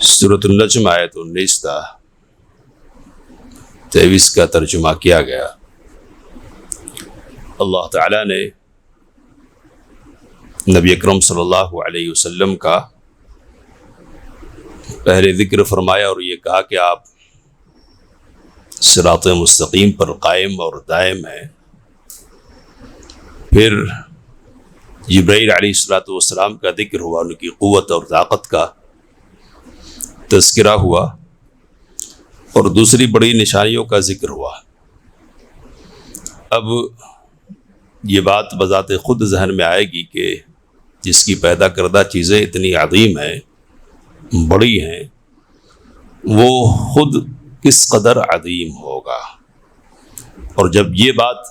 سورۃ النجم آیت 19 تا 23 کا ترجمہ کیا گیا۔ اللہ تعالیٰ نے نبی اکرم صلی اللہ علیہ وسلم کا پہلے ذکر فرمایا اور یہ کہا کہ آپ صراط مستقیم پر قائم اور دائم ہیں۔ پھر جبرائیل علیہ السلام کا ذکر ہوا، ان کی قوت اور طاقت کا تذکرہ ہوا، اور دوسری بڑی نشانیوں کا ذکر ہوا۔ اب یہ بات بذات خود ذہن میں آئے گی کہ جس کی پیدا کردہ چیزیں اتنی عظیم ہیں، بڑی ہیں، وہ خود کس قدر عظیم ہوگا۔ اور جب یہ بات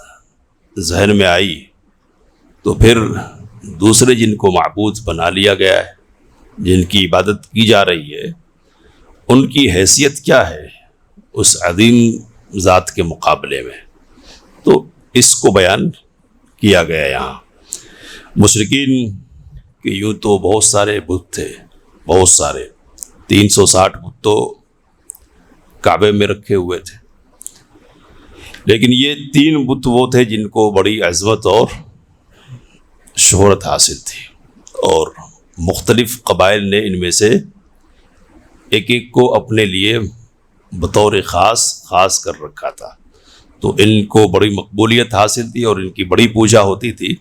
ذہن میں آئی تو پھر دوسرے جن کو معبود بنا لیا گیا ہے، جن کی عبادت کی جا رہی ہے، ان کی حیثیت کیا ہے اس عظیم ذات کے مقابلے میں، تو اس کو بیان کیا گیا یہاں۔ مشرکین کہ یوں تو بہت سارے بت تھے، بہت سارے 360 بت تو کعبے میں رکھے ہوئے تھے، لیکن یہ 3 بت وہ تھے جن کو بڑی عظمت اور شہرت حاصل تھی، اور مختلف قبائل نے ان میں سے ایک ایک کو اپنے لیے بطور خاص کر رکھا تھا، تو ان کو بڑی مقبولیت حاصل تھی اور ان کی بڑی پوجا ہوتی تھی۔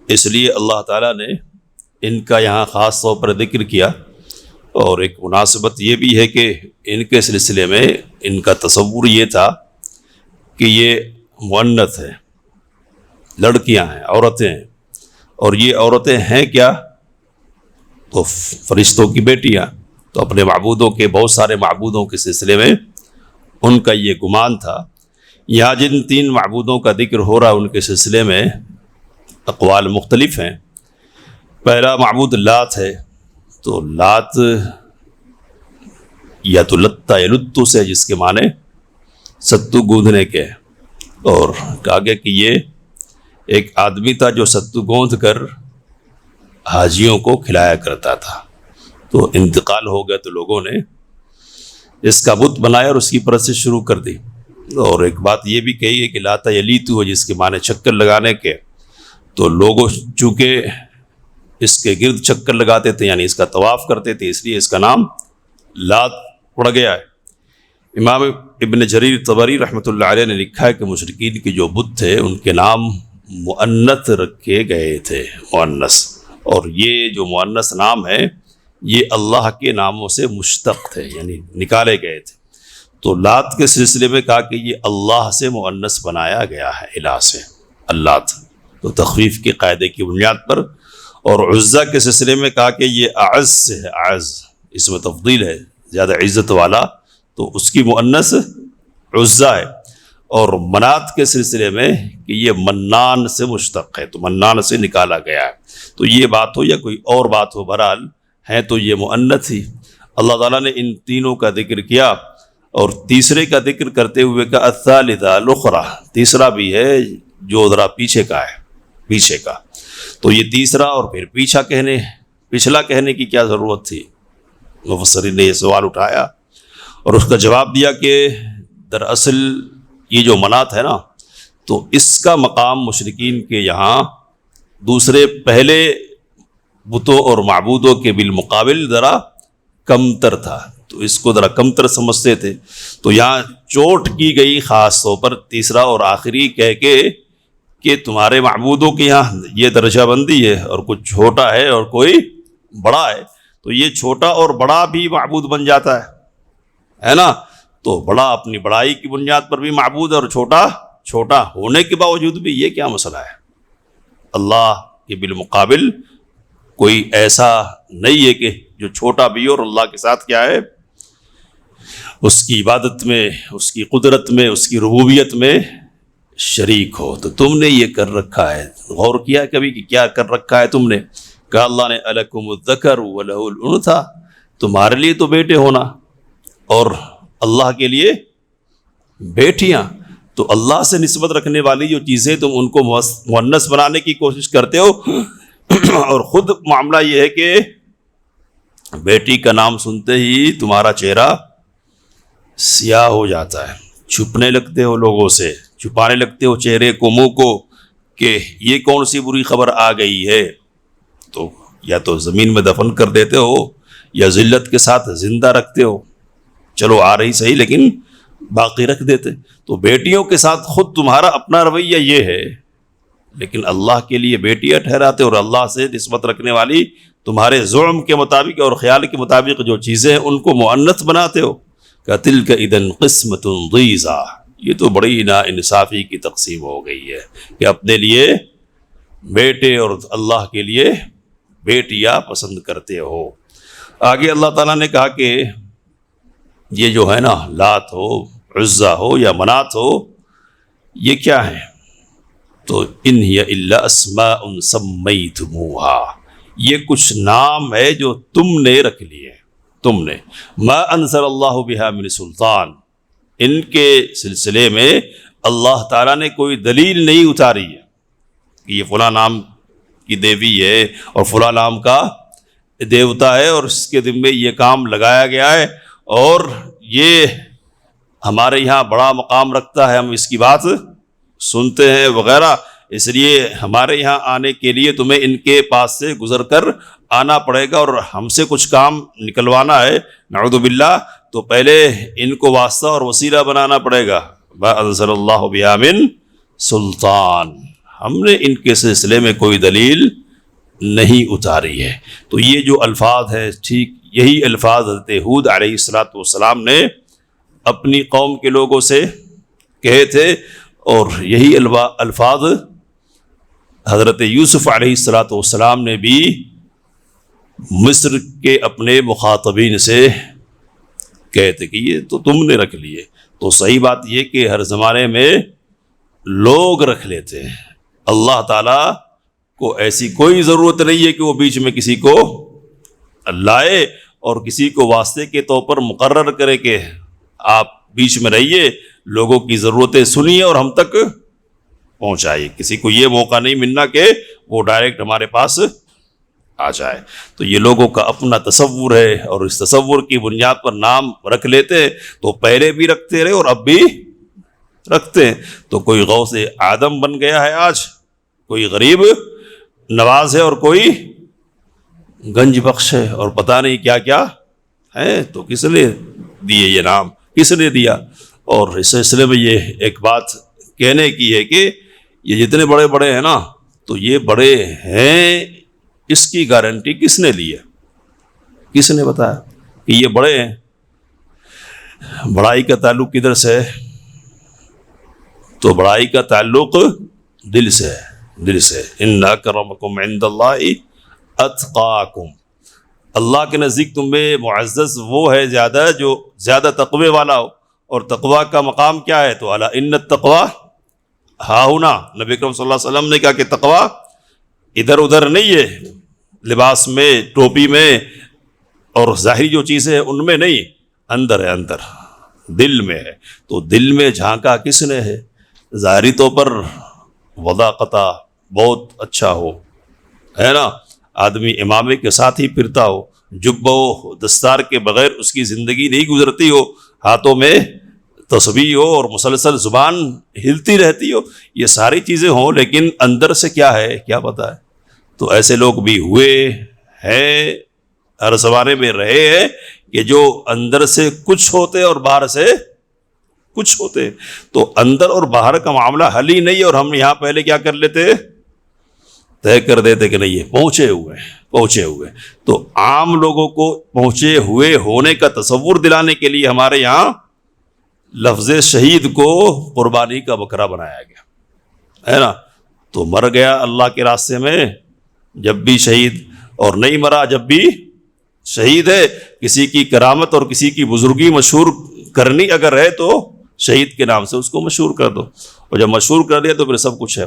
اس لیے اللہ تعالیٰ نے ان کا یہاں خاص طور پر ذکر کیا، اور ایک مناسبت یہ بھی ہے کہ ان کے سلسلے میں ان کا تصور یہ تھا کہ یہ مؤنث ہے، لڑکیاں ہیں، عورتیں ہیں، اور یہ عورتیں ہیں کیا؟ تو فرشتوں کی بیٹیاں۔ تو اپنے معبودوں کے، بہت سارے معبودوں کے سلسلے میں ان کا یہ گمان تھا۔ یہاں جن 3 معبودوں کا ذکر ہو رہا ان کے سلسلے میں اقوال مختلف ہیں۔ پہلا معبود لات ہے، تو لات یا تو لتا یا لتو سے، جس کے معنی ستو گوندھنے کے، اور کہا گیا کہ یہ ایک آدمی تھا جو ستو گوندھ کر حاجیوں کو کھلایا کرتا تھا۔ تو انتقال ہو گیا تو لوگوں نے اس کا بت بنایا اور اس کی پرستش شروع کر دی۔ اور ایک بات یہ بھی کہی ہے کہ لاتا یلیتو ہے، جس کے معنی چکر لگانے کے، تو لوگوں چونکہ اس کے گرد چکر لگاتے تھے، یعنی اس کا طواف کرتے تھے، اس لیے اس کا نام لات پڑ گیا ہے۔ امام ابن جریر طبری رحمۃ اللہ علیہ نے لکھا ہے کہ مشرکین کے جو بت تھے ان کے نام مؤنث رکھے گئے تھے، مؤنث، اور یہ جو مؤنث نام ہے یہ اللہ کے ناموں سے مشتق تھے، یعنی نکالے گئے تھے۔ تو لات کے سلسلے میں کہا کہ یہ اللہ سے مؤنث بنایا گیا ہے، الہ سے، اللات، تو تخفیف کے قاعدے کی بنیاد پر۔ اور عزا کے سلسلے میں کہا کہ یہ اعز سے ہے، اعز اس میں تفضیل ہے، زیادہ عزت والا، تو اس کی مؤنث عزا ہے۔ اور منات کے سلسلے میں کہ یہ منان سے مشتق ہے، تو منان سے نکالا گیا ہے۔ تو یہ بات ہو یا کوئی اور بات ہو، بہرحال ہے تو یہ مؤنث ہی۔ اللہ تعالیٰ نے ان تینوں کا ذکر کیا، اور تیسرے کا ذکر کرتے ہوئے کہ الثالثہ الاخری، تیسرا بھی ہے جو ذرا پیچھے کا ہے، پیچھے کا۔ تو یہ تیسرا اور پھر پچھلا کہنے کی کیا ضرورت تھی؟ مفسرین نے یہ سوال اٹھایا اور اس کا جواب دیا کہ دراصل یہ جو منات ہے نا، تو اس کا مقام مشرکین کے یہاں دوسرے پہلے بتوں اور معبودوں کے بالمقابل ذرا کمتر تھا، تو اس کو ذرا کمتر سمجھتے تھے۔ تو یہاں چوٹ کی گئی خاص طور پر تیسرا اور آخری کہہ کے کہ تمہارے معبودوں کے یہاں یہ درجہ بندی ہے، اور کچھ چھوٹا ہے اور کوئی بڑا ہے، تو یہ چھوٹا اور بڑا بھی معبود بن جاتا ہے نا۔ تو بڑا اپنی بڑائی کی بنیاد پر بھی معبود ہے، اور چھوٹا ہونے کے باوجود بھی، یہ کیا مسئلہ ہے؟ اللہ کے بالمقابل کوئی ایسا نہیں ہے کہ جو چھوٹا بھی ہو اور اللہ کے ساتھ کیا ہے، اس کی عبادت میں، اس کی قدرت میں، اس کی ربوبیت میں شریک ہو۔ تو تم نے یہ کر رکھا ہے، غور کیا کبھی کہ کیا کر رکھا ہے تم نے؟ کہا اللہ نے الکم الذکر ولہ الانثی، تمہارے لیے تو بیٹے ہونا اور اللہ کے لیے بیٹیاں۔ تو اللہ سے نسبت رکھنے والی جو چیزیں تم ان کو مؤنث بنانے کی کوشش کرتے ہو، اور خود معاملہ یہ ہے کہ بیٹی کا نام سنتے ہی تمہارا چہرہ سیاہ ہو جاتا ہے، چھپنے لگتے ہو لوگوں سے، چھپانے لگتے ہو چہرے کو، منہ کو، کہ یہ کون سی بری خبر آ گئی ہے۔ تو یا تو زمین میں دفن کر دیتے ہو یا ذلت کے ساتھ زندہ رکھتے ہو، چلو آ رہی صحیح لیکن باقی رکھ دیتے۔ تو بیٹیوں کے ساتھ خود تمہارا اپنا رویہ یہ ہے، لیکن اللہ کے لیے بیٹیاں ٹھہراتے اور اللہ سے نسبت رکھنے والی تمہارے ظلم کے مطابق اور خیال کے مطابق جو چیزیں ہیں ان کو مؤنث بناتے ہو۔ کَتِلْكَ إِذًا قِسْمَةٌ ضِیزَا، یہ تو بڑی ناانصافی کی تقسیم ہو گئی ہے کہ اپنے لیے بیٹے اور اللہ کے لیے بیٹیاں پسند کرتے ہو۔ آگے اللہ تعالیٰ نے کہا کہ یہ جو ہے نا لات ہو، عزا ہو یا منات ہو، یہ کیا ہے؟ تو ان ہی الا اسماء سمیتموہا، یہ کچھ نام ہے جو تم نے رکھ لیے، تم نے۔ ما انزل اللہ بہا من سلطان، ان کے سلسلے میں اللہ تعالیٰ نے کوئی دلیل نہیں اتاری ہے کہ یہ فلاں نام کی دیوی ہے اور فلاں نام کا دیوتا ہے اور اس کے ذمے یہ کام لگایا گیا ہے اور یہ ہمارے یہاں بڑا مقام رکھتا ہے، ہم اس کی بات سنتے ہیں وغیرہ، اس لیے ہمارے یہاں آنے کے لیے تمہیں ان کے پاس سے گزر کر آنا پڑے گا اور ہم سے کچھ کام نکلوانا ہے، نعوذ باللہ، تو پہلے ان کو واسطہ اور وسیلہ بنانا پڑے گا۔ ما انزل اللہ بہا من سلطان، ہم نے ان کے سلسلے میں کوئی دلیل نہیں اتاری ہے۔ تو یہ جو الفاظ ہے، ٹھیک یہی الفاظ حضرت ہود علیہ السلام نے اپنی قوم کے لوگوں سے کہے تھے، اور یہی الفاظ حضرت یوسف علیہ السلام نے بھی مصر کے اپنے مخاطبین سے کہے تھے کہ یہ تو تم نے رکھ لیے۔ تو صحیح بات یہ کہ ہر زمانے میں لوگ رکھ لیتے ہیں، اللہ تعالیٰ کو ایسی کوئی ضرورت نہیں ہے کہ وہ بیچ میں کسی کو لائے اور کسی کو واسطے کے طور پر مقرر کرے کہ آپ بیچ میں رہیے، لوگوں کی ضرورتیں سنیے اور ہم تک پہنچائیے۔ کسی کو یہ موقع نہیں ملنا کہ وہ ڈائریکٹ ہمارے پاس آ جائے۔ تو یہ لوگوں کا اپنا تصور ہے اور اس تصور کی بنیاد پر نام رکھ لیتے ہیں، تو پہلے بھی رکھتے رہے اور اب بھی رکھتے ہیں۔ تو کوئی غوث آدم بن گیا ہے آج، کوئی غریب نواز ہے اور کوئی گنج بخش ہے اور پتہ نہیں کیا کیا ہے۔ تو کس نے دیے یہ نام، کس نے دیا؟ اور اس سلسلے میں یہ ایک بات کہنے کی ہے کہ یہ جتنے بڑے بڑے ہیں نا، تو یہ بڑے ہیں، اس کی گارنٹی کس نے لی ہے؟ کس نے بتایا کہ یہ بڑے ہیں؟ بڑائی کا تعلق کدھر سے ہے؟ تو بڑائی کا تعلق دل سے ہے، دل سے۔ ان اکرمکم عند اللہ اتقاکم، اللہ کے نزدیک تم میں معزز وہ ہے زیادہ جو زیادہ تقوی والا ہو۔ اور تقوی کا مقام کیا ہے؟ تو الا ان التقوی ہاہنا، نبی اکرم صلی اللہ علیہ وسلم نے کہا کہ تقوی ادھر ادھر نہیں ہے، لباس میں، ٹوپی میں اور ظاہری جو چیزیں ہیں ان میں نہیں، اندر ہے، اندر دل میں ہے۔ تو دل میں جھانکا کس نے ہے؟ ظاہری طور پر وضاقتہ بہت اچھا ہو، ہے نا، آدمی امامے کے ساتھ ہی پھرتا ہو، جبہ و دستار کے بغیر اس کی زندگی نہیں گزرتی ہو، ہاتھوں میں تسبیح ہو اور مسلسل زبان ہلتی رہتی ہو، یہ ساری چیزیں ہوں، لیکن اندر سے کیا ہے کیا پتہ ہے؟ تو ایسے لوگ بھی ہوئے ہیں، ہر زمانے میں رہے ہیں کہ جو اندر سے کچھ ہوتے اور باہر سے کچھ ہوتے۔ تو اندر اور باہر کا معاملہ حل ہی نہیں، اور ہم یہاں پہلے کیا کر لیتے؟ طے کر دیتے کہ نہیں یہ پہنچے ہوئے۔ تو عام لوگوں کو پہنچے ہوئے ہونے کا تصور دلانے کے لیے ہمارے یہاں لفظ شہید کو قربانی کا بکرا بنایا گیا ہے نا۔ تو مر گیا اللہ کے راستے میں جب بھی شہید، اور نہیں مرا جب بھی شہید ہے۔ کسی کی کرامت اور کسی کی بزرگی مشہور کرنی اگر ہے تو شہید کے نام سے اس کو مشہور کر دو، اور جب مشہور کر دیا تو پھر سب کچھ ہے،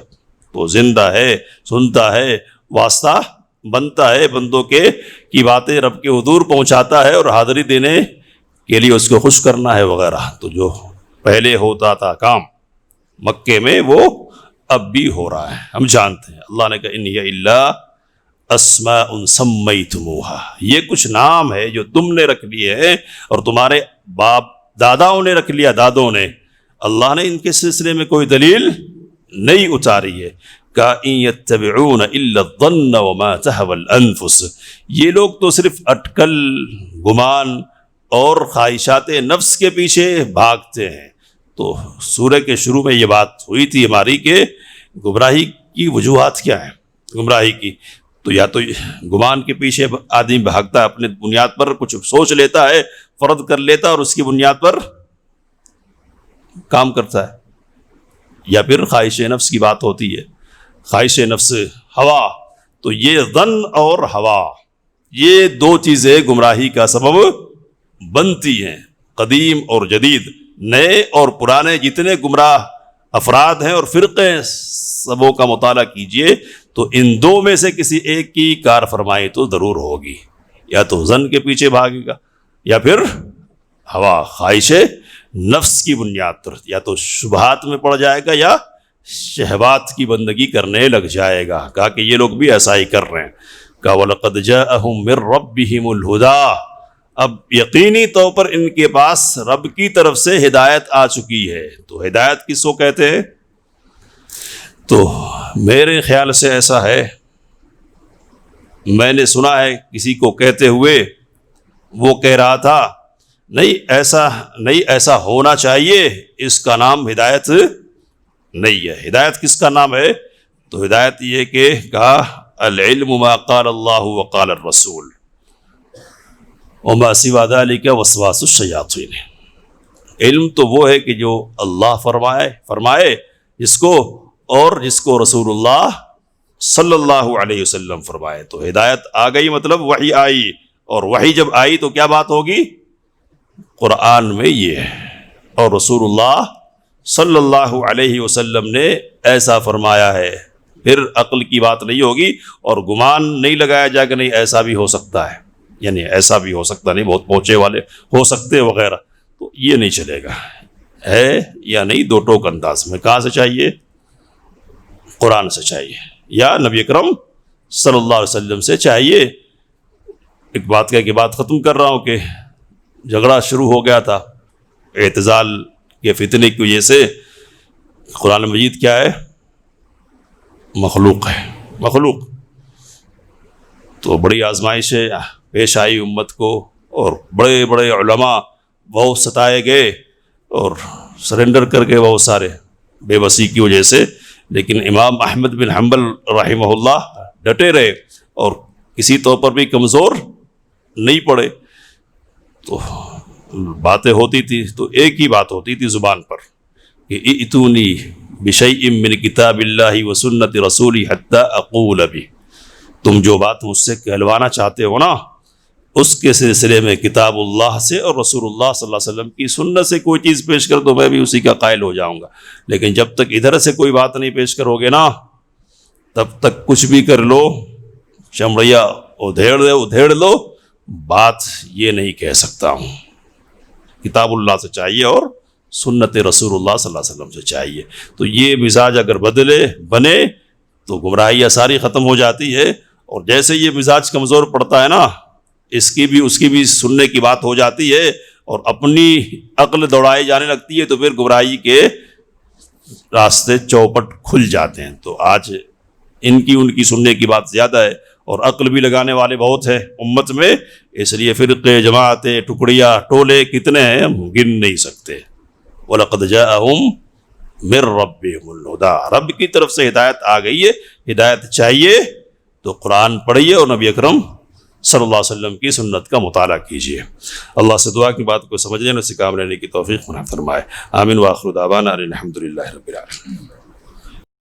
تو زندہ ہے، سنتا ہے، واسطہ بنتا ہے بندوں کی باتیں رب کے حضور پہنچاتا ہے، اور حاضری دینے کے لیے اس کو خوش کرنا ہے وغیرہ۔ تو جو پہلے ہوتا تھا کام مکے میں وہ اب بھی ہو رہا ہے، ہم جانتے ہیں۔ اللہ نے کہا ان ہی الا اسماء سمیتموہا، یہ کچھ نام ہے جو تم نے رکھ لیے ہیں اور تمہارے باپ داداؤں نے رکھ لیا، دادوں نے، اللہ نے ان کے سلسلے میں کوئی دلیل نہیں اتاری ہے۔ کَإِن يَتَّبِعُونَ إِلَّا الظَّنَّ وَمَا تَهْوَى الْأَنفُسُ، یہ لوگ تو صرف اٹکل، گمان اور خواہشات نفس کے پیچھے بھاگتے ہیں۔ تو سورہ کے شروع میں یہ بات ہوئی تھی ہماری کہ گمراہی کی وجوہات کیا ہیں گمراہی کی، تو یا تو گمان کے پیچھے آدمی بھاگتا ہے، اپنے بنیاد پر کچھ سوچ لیتا ہے، فرض کر لیتا ہے اور اس کی بنیاد پر کام کرتا ہے، یا پھر خواہش نفس کی بات ہوتی ہے، خواہش نفس، ہوا۔ تو یہ ظن اور ہوا، یہ دو چیزیں گمراہی کا سبب بنتی ہیں۔ قدیم اور جدید، نئے اور پرانے جتنے گمراہ افراد ہیں اور فرقے ہیں، سبوں کا مطالعہ کیجئے تو ان دو میں سے کسی ایک کی کار فرمائی تو ضرور ہوگی، یا تو ظن کے پیچھے بھاگے گا، یا پھر ہوا، خواہش نفس کی بنیاد پر، یا تو شبہات میں پڑ جائے گا یا شہوات کی بندگی کرنے لگ جائے گا۔ کہا کہ یہ لوگ بھی ایسا ہی کر رہے ہیں۔ کہا وَلَقَدْ جَاءَهُم مِّن رَّبِّهِمُ الْهُدَىٰ، اب یقینی طور پر ان کے پاس رب کی طرف سے ہدایت آ چکی ہے۔ تو ہدایت کس کو کہتے ہیں؟ تو میرے خیال سے ایسا ہے، میں نے سنا ہے کسی کو کہتے ہوئے، وہ کہہ رہا تھا نہیں ایسا ہونا چاہیے، اس کا نام ہدایت نہیں ہے۔ ہدایت کس کا نام ہے؟ تو ہدایت یہ کہ کہا العلم ما قال اللہ وقال الرسول وما سوى ذلك وسواس الشیاطین، علم تو وہ ہے کہ جو اللہ فرمائے جس کو، اور جس کو رسول اللہ صلی اللہ علیہ وسلم فرمائے۔ تو ہدایت آ گئی، مطلب وحی آئی، اور وحی جب آئی تو کیا بات ہوگی؟ قرآن میں یہ ہے، اور رسول اللہ صلی اللہ علیہ وسلم نے ایسا فرمایا ہے، پھر عقل کی بات نہیں ہوگی، اور گمان نہیں لگایا جائے کہ نہیں ایسا بھی ہو سکتا ہے، یعنی ایسا بھی ہو سکتا نہیں، بہت پہنچے والے ہو سکتے وغیرہ، تو یہ نہیں چلے گا، ہے یا نہیں دو ٹوک انداز میں۔ کہاں سے چاہیے؟ قرآن سے چاہیے یا نبی اکرم صلی اللہ علیہ وسلم سے چاہیے۔ ایک بات کہہ کے بات ختم کر رہا ہوں کہ جھگڑا شروع ہو گیا تھا اعتزال کے فتنے کی وجہ سے۔ قرآن مجید کیا ہے؟ مخلوق ہے، مخلوق۔ تو بڑی آزمائشیں پیش آئی امت کو، اور بڑے بڑے علماء بہت ستائے گئے اور سرنڈر کر گئے بہت سارے بے بسی کی وجہ سے، لیکن امام احمد بن حنبل رحمہ اللہ ڈٹے رہے اور کسی طور پر بھی کمزور نہیں پڑے۔ تو باتیں ہوتی تھی تو ایک ہی بات ہوتی تھی زبان پر کہ ائتونی بشیء من کتاب اللہ و سنت رسولی حتی اقول بھی، تم جو بات مجھ سے کہلوانا چاہتے ہو نا، اس کے سلسلے میں کتاب اللہ سے اور رسول اللہ صلی اللہ علیہ وسلم کی سنت سے کوئی چیز پیش کر تو میں بھی اسی کا قائل ہو جاؤں گا، لیکن جب تک ادھر سے کوئی بات نہیں پیش کرو گے نا، تب تک کچھ بھی کر لو، چمڑیا ادھیڑ لو، بات یہ نہیں کہہ سکتا ہوں۔ کتاب اللہ سے چاہیے اور سنت رسول اللہ صلی اللہ علیہ وسلم سے چاہیے۔ تو یہ مزاج اگر بنے تو گمراہیاں ساری ختم ہو جاتی ہے، اور جیسے یہ مزاج کمزور پڑتا ہے نا، اس کی بھی سننے کی بات ہو جاتی ہے اور اپنی عقل دوڑائی جانے لگتی ہے، تو پھر گمراہی کے راستے چوپٹ کھل جاتے ہیں۔ تو آج ان کی سننے کی بات زیادہ ہے، اور عقل بھی لگانے والے بہت ہیں امت میں، اس لیے فرقے، جماعتیں، ٹکڑیاں، ٹولے کتنے ہیں ہم گن نہیں سکتے۔ وَلَقَدْ جَاءَهُم مِّن رَّبِّهِمُ الْهُدَىٰ، رب کی طرف سے ہدایت آ گئی ہے۔ ہدایت چاہیے تو قرآن پڑھیے اور نبی اکرم صلی اللہ علیہ وسلم کی سنت کا مطالعہ کیجیے۔ اللہ سے دعا کی بات کو سمجھنے اور اسے کام لینے کی توفیق عطا فرمائے۔ آمین وآخر دعوانا ان الحمد للہ رب العالمین۔